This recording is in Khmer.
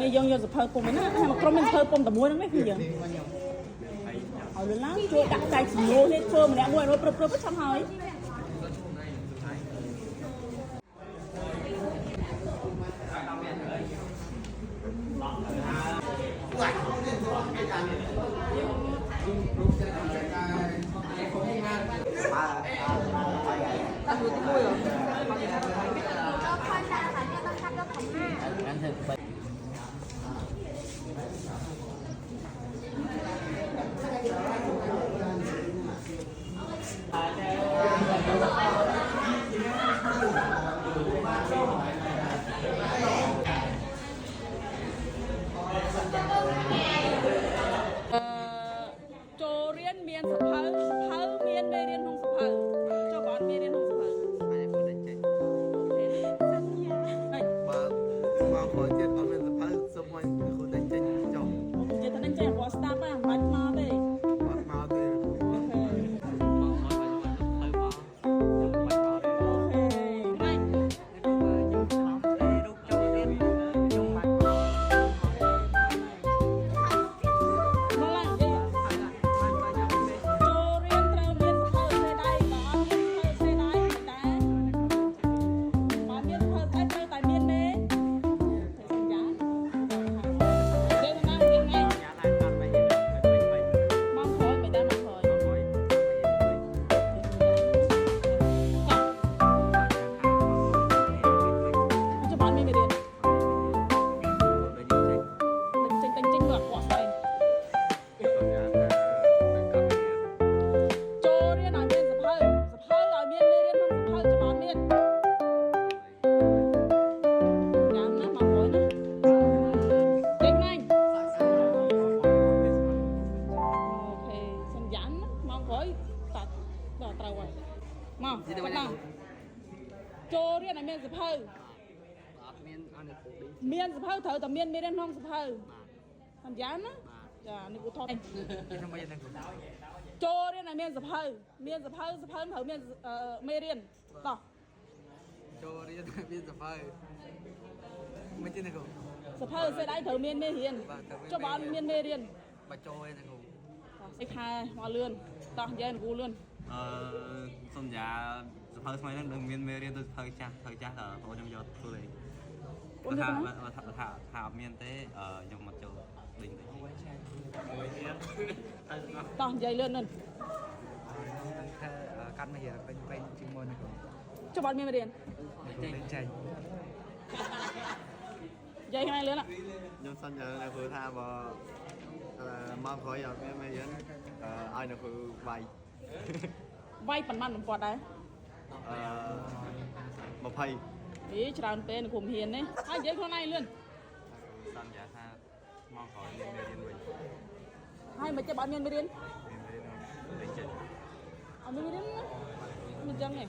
នេះយើងយកសភៅពុំណាហើយមកក្រុមមានសភៅពុំតែមួយហ្នឹងគឺយើងឲ្យលឿនឡើងជួយដាក់ចែកសំណួរនេះធ្វើម្នាក់មួយឲ្យព្រឹបឆាប់ហើយចូលរៀនមានសភៅមានមេរៀនក្នុងសភៅចូលបងមេរៀនក្នុងសភៅហើយបងតែចេញហើយមកមកទៀតអត់មានសភៅសុំឲ្យគ្រូតែចេញចុះនិយាយថានឹងចេះបងស្ដាប់ហ្នឹងបាច់មកទេអត់មកទេមកចូលរៀនឲ្យមានសភៅអត់មានអនុគោមានសភៅត្រូវតែមានមេរៀនក្នុងសភៅសន្យាណាចានេះគូថតខ្ញុំមិនដឹងចូលរៀនឲ្យមានសភៅត្រូវមានមេរៀនតោះចូលរៀនមានសភៅមិនទេណាគ្រូសភៅសេដៃត្រូវមានមេរៀនចុះបើអត់មានមេរៀនបើចូលឯណាគ្រូស្អីខែមកលឿនតោះយើងគ្រូលឿនសន្យាសភៅថ្មីហ្នឹងនឹងមានមេរៀនទៅសភៅចាស់តើបងខ្ញុំយកធ្វើលេងថាអត់មានទេខ្ញុំមកចូលដេញតោះនិយាយលឿនកាន់មេរៀនពេញជាមួយណាគ្រូចុះបើអត់មានមេរៀនចេញនិយាយថ្ងៃលឿនខ្ញុំសន្យាណាគ្រូថាបើមកក្រោយអត់មានមេរៀនឲ្យណាគ្រូវាយប៉ុន្មានបំផុតដែរ20ច្រើនពេកនៅគុំហ៊ាននេះហើយនិយាយខ្លួនឯងលឿនសន្យាថាមកក្រោយមានមេរៀនវិញហើយមិនចេះបើអត់មានមេរៀនលេងចេញអត់មានមេរៀនមិនចឹងទេ